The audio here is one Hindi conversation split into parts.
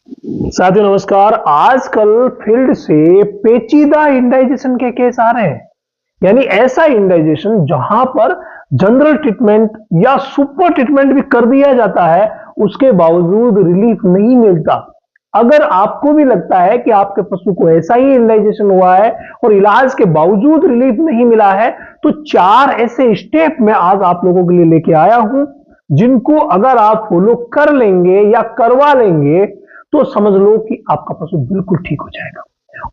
साथियों नमस्कार। आजकल फील्ड से पेचीदा इंडाइजेशन के केस आ रहे हैं, यानी ऐसा इंडाइजेशन जहां पर जनरल ट्रीटमेंट या सुपर ट्रीटमेंट भी कर दिया जाता है, उसके बावजूद रिलीफ नहीं मिलता। अगर आपको भी लगता है कि आपके पशु को ऐसा ही इंडाइजेशन हुआ है और इलाज के बावजूद रिलीफ नहीं मिला है, तो 4 ऐसे स्टेप मैं आज आप लोगों के लिए लेके आया हूं, जिनको अगर आप फॉलो कर लेंगे या करवा लेंगे तो समझ लो कि आपका पशु बिल्कुल ठीक हो जाएगा।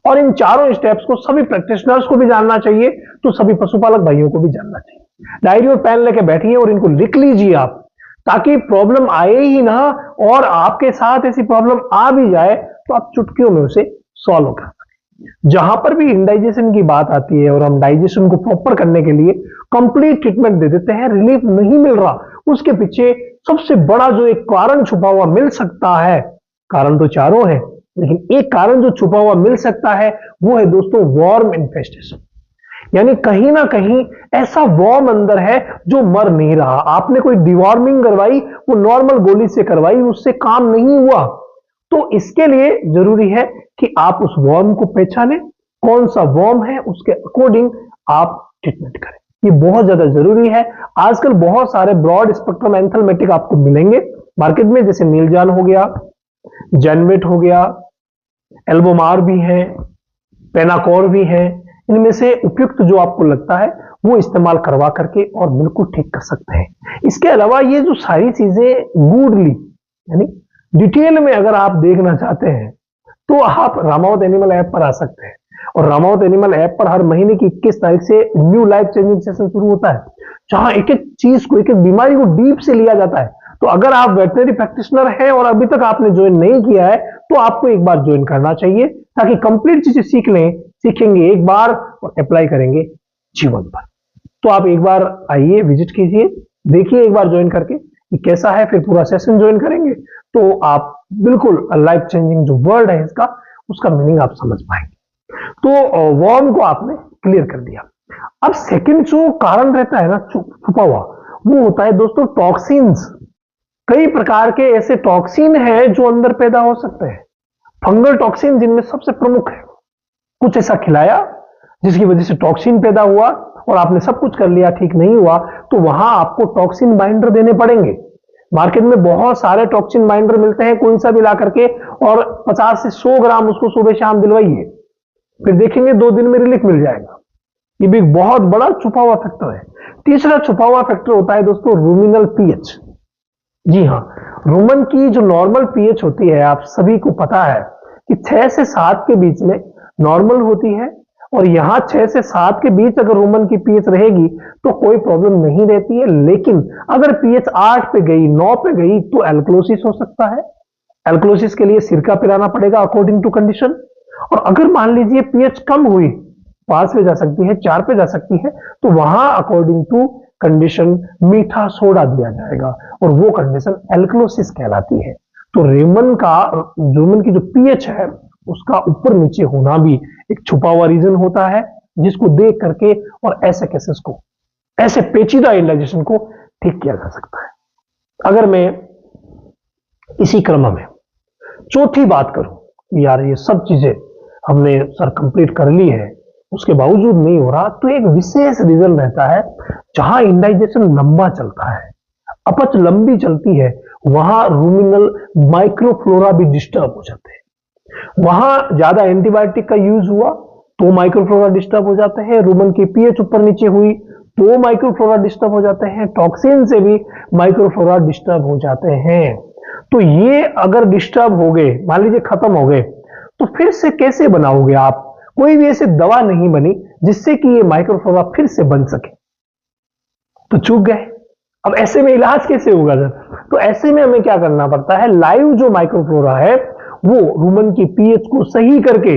और इन चारों स्टेप्स को सभी प्रैक्टिशनर्स को भी जानना चाहिए, तो सभी पशुपालक भाइयों को भी जानना चाहिए। डायरी और पेन लेके बैठिए और इनको लिख लीजिए आप, ताकि प्रॉब्लम आए ही ना, और आपके साथ ऐसी प्रॉब्लम आ भी जाए तो आप चुटकियों में उसे सॉल्व कर सकें। जहां पर भी इंडाइजेशन की बात आती है और हम डाइजेशन को प्रॉपर करने के लिए कंप्लीट ट्रीटमेंट दे देते हैं, रिलीफ नहीं मिल रहा, उसके पीछे सबसे बड़ा जो एक कारण छुपा हुआ मिल सकता है। कारण तो चारों है, लेकिन एक कारण जो छुपा हुआ मिल सकता है वो है दोस्तों वॉर्म इन्फेस्टेशन। यानी कहीं ना कहीं ऐसा वॉर्म अंदर है जो मर नहीं रहा। आपने कोई डिवॉर्मिंग करवाई, वो नॉर्मल गोली से करवाई, उससे काम नहीं हुआ। तो इसके लिए जरूरी है कि आप उस वॉर्म को पहचानें, कौन सा वॉर्म है, उसके अकॉर्डिंग आप ट्रीटमेंट करें। ये बहुत ज्यादा जरूरी है। आजकल बहुत सारे ब्रॉड स्पेक्ट्रम एंथेल्मेटिक आपको मिलेंगे मार्केट में, जैसे नीलजान हो गया, जेनवेट हो गया, एल्बोमार भी है, पेनाकोर भी है। इनमें से उपयुक्त जो आपको लगता है वो इस्तेमाल करवा करके और बिल्कुल ठीक कर सकते हैं। इसके अलावा ये जो सारी चीजें गूडली यानी डिटेल में अगर आप देखना चाहते हैं तो आप रामावत एनिमल ऐप पर आ सकते हैं। और रामावत एनिमल ऐप पर हर महीने की 21 तारीख से न्यू लाइफ चेंजिंग सेशन शुरू होता है, जहां एक एक चीज को, एक एक बीमारी को डीप से लिया जाता है। तो अगर आप वेटनरी प्रैक्टिशनर हैं और अभी तक आपने ज्वाइन नहीं किया है, तो आपको एक बार ज्वाइन करना चाहिए, ताकि कंप्लीट चीजें सीखेंगे एक बार और अप्लाई करेंगे जीवन पर। तो आप एक बार आइए, विजिट कीजिए, देखिए एक बार ज्वाइन करके कि कैसा है, फिर पूरा सेशन ज्वाइन करेंगे तो आप बिल्कुल लाइफ चेंजिंग जो वर्ड है इसका, उसका मीनिंग आप समझ पाएंगे। तो वॉर्म को आपने क्लियर कर दिया। अब सेकंड जो कारण रहता है ना छुपा हुआ, वो होता है दोस्तों टॉक्सिन्स। कई प्रकार के ऐसे टॉक्सिन हैं जो अंदर पैदा हो सकते हैं। फंगल टॉक्सिन जिनमें सबसे प्रमुख है। कुछ ऐसा खिलाया जिसकी वजह से टॉक्सिन पैदा हुआ और आपने सब कुछ कर लिया, ठीक नहीं हुआ, तो वहां आपको टॉक्सिन बाइंडर देने पड़ेंगे। मार्केट में बहुत सारे टॉक्सिन बाइंडर मिलते हैं, कोई सा भी ला करके, और 50 से 100 ग्राम उसको सुबह शाम दिलवाइए, फिर देखेंगे 2 दिन में रिलीफ मिल जाएगा। ये भी बहुत बड़ा छुपा हुआ फैक्टर है। तीसरा छुपा हुआ फैक्टर होता है दोस्तों रूमिनल पीएच। जी हाँ, रूमन की जो नॉर्मल पीएच होती है, आप सभी को पता है कि 6 से 7 के बीच में नॉर्मल होती है, और यहां 6 से 7 के बीच अगर रूमन की पीएच रहेगी तो कोई प्रॉब्लम नहीं रहती है। लेकिन अगर पीएच 8 पे गई, 9 पे गई, तो एल्कलोसिस हो सकता है। एल्कलोसिस के लिए सिरका पिलाना पड़ेगा अकॉर्डिंग टू कंडीशन। और अगर मान लीजिए पीएच कम हुई, 5 पे जा सकती है, 4 पे जा सकती है, तो वहां अकॉर्डिंग टू कंडीशन मीठा सोडा दिया जाएगा, और वो कंडीशन एल्कलोसिस कहलाती है। तो रूमन की जो पीएच है उसका ऊपर नीचे होना भी एक छुपा हुआ रीजन होता है, जिसको देख करके और ऐसे केसेस को, ऐसे पेचीदा इंडाइजेशन को ठीक किया जा सकता है। अगर मैं इसी क्रम में चौथी बात करूं, यार ये सब चीजें हमने सर कंप्लीट कर ली है, उसके बावजूद नहीं हो रहा, तो एक विशेष रीजन रहता है जहां इंडाइजेशन लंबा चलता है, अपच लंबी चलती है, वहां रूमिनल माइक्रोफ्लोरा भी डिस्टर्ब हो जाते हैं। वहां ज्यादा एंटीबायोटिक का यूज हुआ तो माइक्रोफ्लोरा डिस्टर्ब हो जाते हैं, रूमन की पीएच ऊपर नीचे हुई तो माइक्रोफ्लोरा डिस्टर्ब हो जाते हैं, टॉक्सिन से भी माइक्रोफ्लोरा डिस्टर्ब हो जाते हैं। तो ये अगर डिस्टर्ब हो गए, मान लीजिए खत्म हो गए, तो फिर से कैसे बनाओगे आप? कोई भी ऐसी दवा नहीं बनी जिससे कि ये माइक्रोफ्लोरा फिर से बन सके, तो चूक गए। अब ऐसे में इलाज कैसे होगा सर? तो ऐसे में हमें क्या करना पड़ता है, लाइव जो माइक्रोफ्लोरा है वो रूमन की पीएच को सही करके,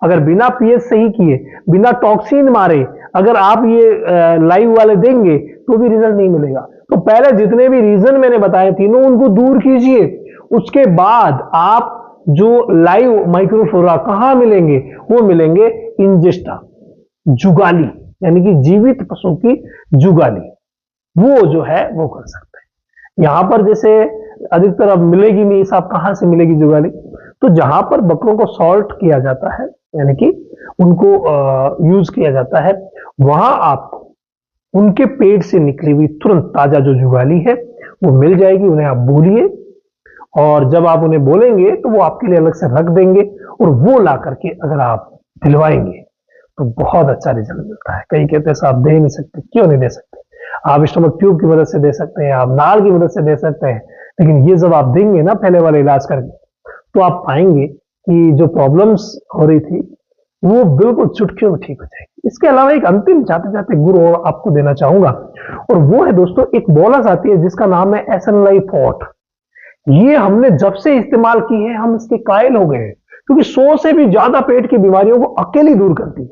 अगर बिना पीएच सही किए, बिना टॉक्सिन मारे अगर आप ये लाइव वाले देंगे तो भी रिजल्ट नहीं मिलेगा। तो पहले जितने भी रीजन मैंने बताए तीनों, उनको दूर कीजिए। उसके बाद आप जो लाइव माइक्रोफ्लोरा कहां मिलेंगे, वो मिलेंगे इंजेस्टा, जुगाली, यानी कि जीवित पशु की जुगाली, वो जो है वो कर सकते हैं। यहां पर जैसे अधिकतर अब मिलेगी नहीं, साहब कहां से मिलेगी जुगाली? तो जहां पर बकरों को सॉल्ट किया जाता है, यानी कि उनको यूज किया जाता है, वहां आपको उनके पेट से निकली हुई तुरंत ताजा जो जुगाली है वो मिल जाएगी। उन्हें आप बोलिए, और जब आप उन्हें बोलेंगे तो वो आपके लिए अलग से रख देंगे, और वो ला करके अगर आप दिलवाएंगे तो बहुत अच्छा रिजल्ट मिलता है। कई कहते हैं साहब दे नहीं सकते, क्यों नहीं दे सकते? आप स्टमक ट्यूब की मदद से दे सकते हैं, आप नाल की मदद से दे सकते हैं, लेकिन ये जब आप देंगे ना पहले वाला इलाज करके, तो आप पाएंगे कि जो प्रॉब्लम्स हो रही थी वो बिल्कुल चुटकियों में ठीक हो जाएगी। इसके अलावा एक अंतिम जाते जाते गुरु और आपको देना चाहूंगा, और वो है दोस्तों एक बोलस आती है जिसका नाम है एसएनलाई फोर्ट। ये हमने जब से इस्तेमाल की है हम इसके कायल हो गए हैं, क्योंकि 100 से भी ज्यादा पेट की बीमारियों को अकेली दूर करती है।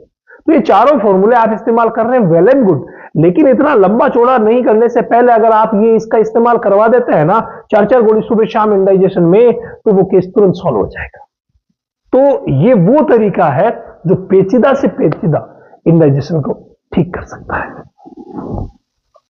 तो ये चारों फॉर्मूले आप इस्तेमाल कर रहे हैं, वेल एंड गुड, लेकिन इतना लंबा चौड़ा नहीं करने से पहले अगर आप ये इसका इस्तेमाल करवा देते हैं ना 4-4 गोली सुबह शाम इंडाइजेशन में, तो वो केस तुरंत सॉल्व हो जाएगा। तो ये वो तरीका है जो पेचीदा से पेचीदा इंडाइजेशन को ठीक कर सकता है।